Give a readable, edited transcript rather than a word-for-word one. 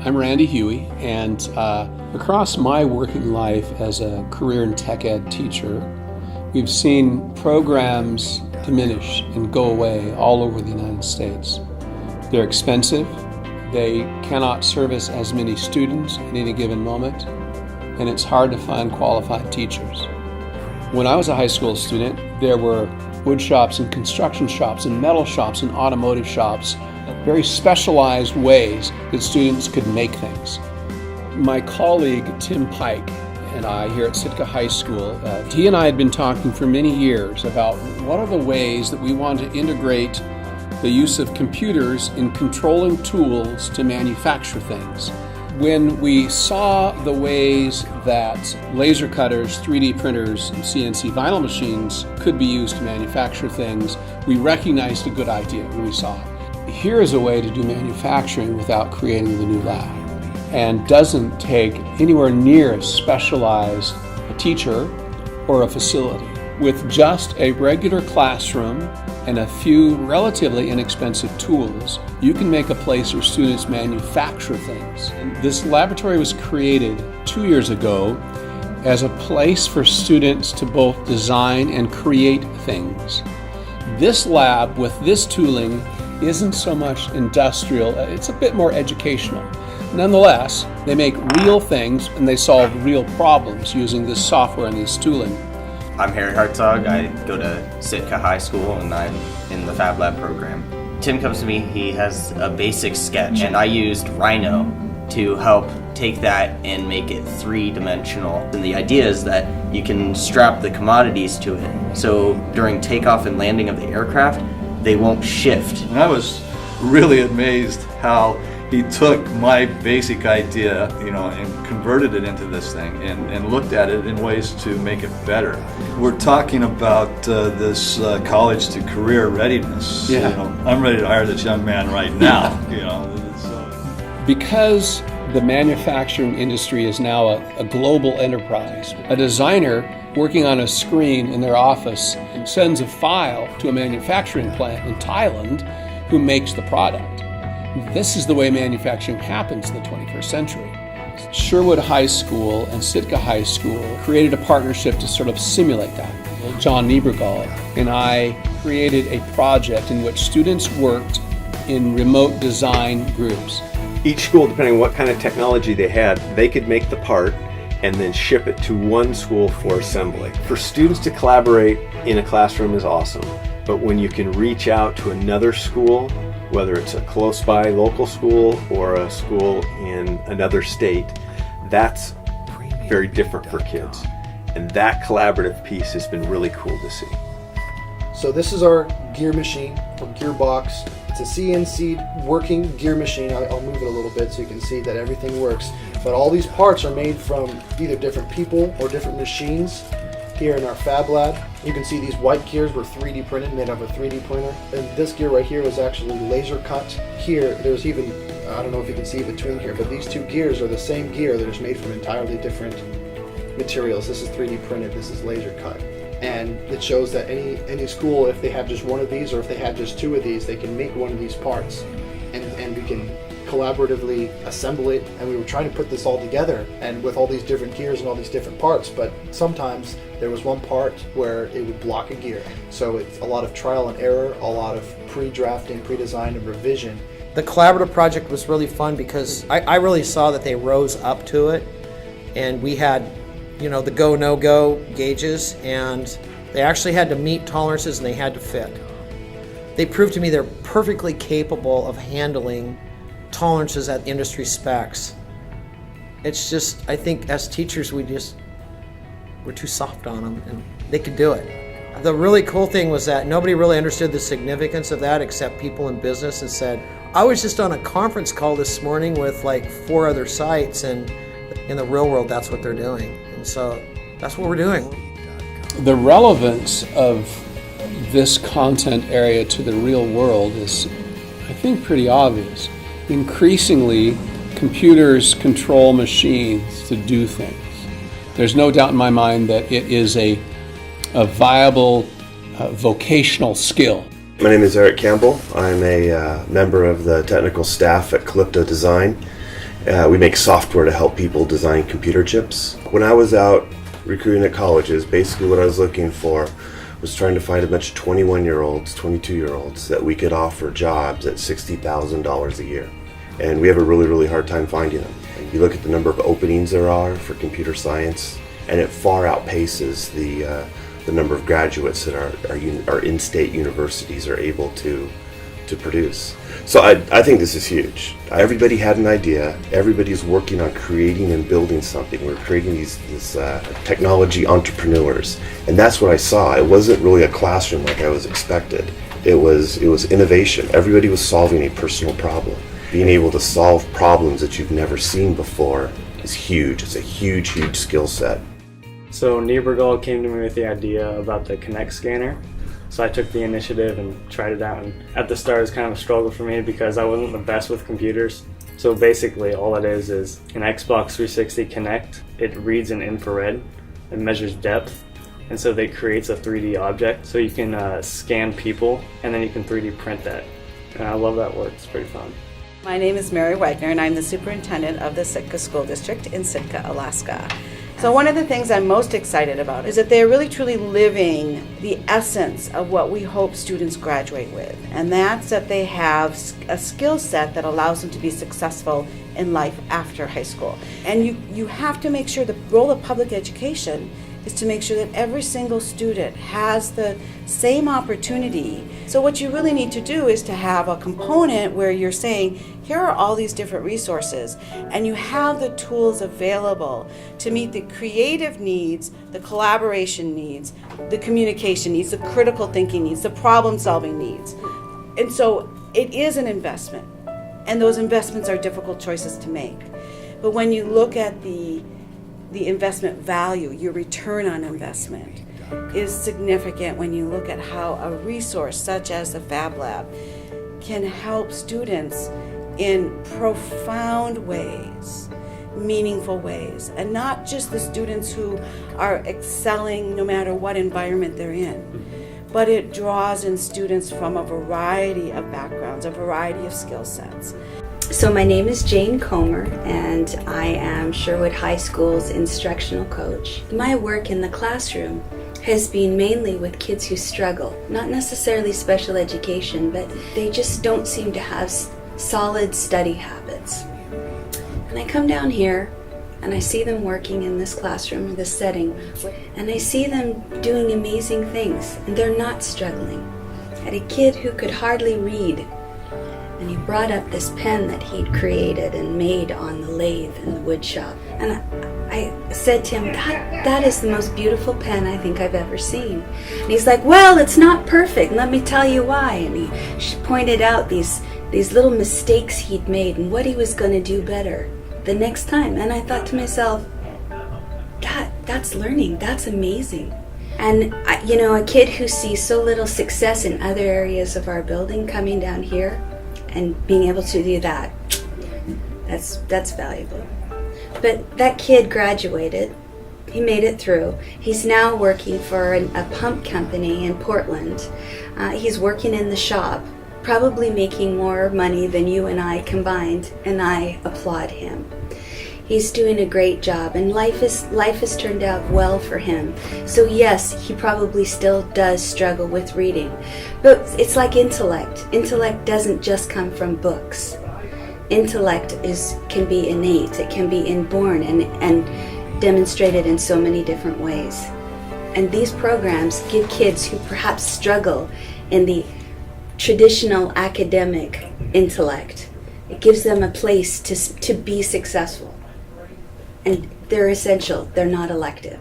I'm Randy Huey, and across my working life as a career and tech ed teacher, we've seen programs diminish and go away all over the United States. They're expensive, they cannot service as many students at any given moment, and it's hard to find qualified teachers. When I was a high school student, there were wood shops and construction shops and metal shops and automotive shops, very specialized ways that students could make things. My colleague Tim Pike and I here at Sitka High School, he and I had been talking for many years about what are the ways that we want to integrate the use of computers in controlling tools to manufacture things. When we saw the ways that laser cutters, 3D printers, and CNC vinyl machines could be used to manufacture things, we recognized a good idea when we saw it. Here is a way to do manufacturing without creating the new lab, and doesn't take anywhere near as specialized a teacher or a facility. With just a regular classroom and a few relatively inexpensive tools, you can make a place where students manufacture things. And this laboratory was created 2 years ago as a place for students to both design and create things. This lab with this tooling isn't so much industrial, it's a bit more educational. Nonetheless, they make real things and they solve real problems using this software and this tooling. I'm Harry Hartzog. I go to Sitka High School and I'm in the Fab Lab program. Tim comes to me, he has a basic sketch, and I used Rhino to help take that and make it three-dimensional. And the idea is that you can strap the commodities to it, so during takeoff and landing of the aircraft, they won't shift. And I was really amazed how he took my basic idea, and converted it into this thing and looked at it in ways to make it better. We're talking about this college to career readiness. Yeah. I'm ready to hire this young man right now. Because the manufacturing industry is now a global enterprise, a designer working on a screen in their office sends a file to a manufacturing plant in Thailand who makes the product. This is the way manufacturing happens in the 21st century. Sherwood High School and Sitka High School created a partnership to sort of simulate that. John Niebergall and I created a project in which students worked in remote design groups. Each school, depending on what kind of technology they had, they could make the part and then ship it to one school for assembly. For students to collaborate in a classroom is awesome, but when you can reach out to another school, whether it's a close by local school or a school in another state, that's very different for kids. And that collaborative piece has been really cool to see. So this is our gear machine, or gearbox. It's a CNC working gear machine. I'll move it a little bit so you can see that everything works. But all these parts are made from either different people or different machines. Here in our Fab Lab, you can see these white gears were 3D printed, made out of a 3D printer. And this gear right here was actually laser cut. Here, there's even, I don't know if you can see between here, but these two gears are the same gear that is made from entirely different materials. This is 3D printed, this is laser cut. And it shows that any school, if they have just one of these or if they have just two of these, they can make one of these parts. And we can collaboratively assemble it, and we were trying to put this all together and with all these different gears and all these different parts, but sometimes there was one part where it would block a gear. So it's a lot of trial and error, a lot of pre-drafting, pre-design, and revision. The collaborative project was really fun because I really saw that they rose up to it, and we had the go, no-go gauges, and they actually had to meet tolerances and they had to fit. They proved to me they're perfectly capable of handling tolerances at industry specs. It's just, I think as teachers we're too soft on them, and they could do it. The really cool thing was that nobody really understood the significance of that except people in business, and said, I was just on a conference call this morning with like 4 other sites, and in the real world that's what they're doing. And so that's what we're doing. The relevance of this content area to the real world is, I think, pretty obvious. Increasingly, computers control machines to do things. There's no doubt in my mind that it is a viable vocational skill. My name is Eric Campbell. I'm a member of the technical staff at Calypto Design, We make software to help people design computer chips. When I was out recruiting at colleges, basically what I was looking for was trying to find a bunch of 21-year-olds, 22-year-olds that we could offer jobs at $60,000 a year. And we have a really, really hard time finding them. And you look at the number of openings there are for computer science, and it far outpaces the number of graduates that our in-state universities are able to produce. So I think this is huge. Everybody had an idea. Everybody's working on creating and building something. We're creating these technology entrepreneurs, and that's what I saw. It wasn't really a classroom like I was expected. It was innovation. Everybody was solving a personal problem. Being able to solve problems that you've never seen before is huge. It's a huge, huge skill set. So Niebergall came to me with the idea about the Kinect scanner. So I took the initiative and tried it out, and at the start it was kind of a struggle for me because I wasn't the best with computers. So basically all it is an Xbox 360 Kinect. It reads in infrared, it measures depth, and so it creates a 3D object. So you can scan people and then you can 3D print that. And I love that work, it's pretty fun. My name is Mary Wagner and I'm the superintendent of the Sitka School District in Sitka, Alaska. So one of the things I'm most excited about is that they're really truly living the essence of what we hope students graduate with. And that's that they have a skill set that allows them to be successful in life after high school. And you have to make sure the role of public education is to make sure that every single student has the same opportunity. So what you really need to do is to have a component where you're saying, here are all these different resources, and you have the tools available to meet the creative needs, the collaboration needs, the communication needs, the critical thinking needs, the problem-solving needs. And so it is an investment, and those investments are difficult choices to make. But when you look at the investment value, your return on investment is significant when you look at how a resource such as the Fab Lab can help students in profound ways, meaningful ways, and not just the students who are excelling no matter what environment they're in, but it draws in students from a variety of backgrounds, a variety of skill sets. So my name is Jane Comer, and I am Sherwood High School's instructional coach. My work in the classroom has been mainly with kids who struggle, not necessarily special education, but they just don't seem to have solid study habits. And I come down here and I see them working in this classroom or this setting, and I see them doing amazing things, and they're not struggling. I had a kid who could hardly read, and he brought up this pen that he'd created and made on the lathe in the wood shop. And I said to him, that is the most beautiful pen I think I've ever seen. And he's like, well, it's not perfect, let me tell you why. And he pointed out these little mistakes he'd made and what he was going to do better the next time. And I thought to myself, that's learning, that's amazing. And a kid who sees so little success in other areas of our building coming down here and being able to do that's valuable. But that kid graduated. He made it through. He's now working for a pump company in Portland. He's working in the shop, probably making more money than you and I combined, and I applaud him. He's doing a great job, and life has turned out well for him. So yes, he probably still does struggle with reading. But it's like intellect. Intellect doesn't just come from books. Intellect can be innate, it can be inborn and demonstrated in so many different ways. And these programs give kids who perhaps struggle in the traditional academic intellect, it gives them a place to be successful. And they're essential, they're not elective.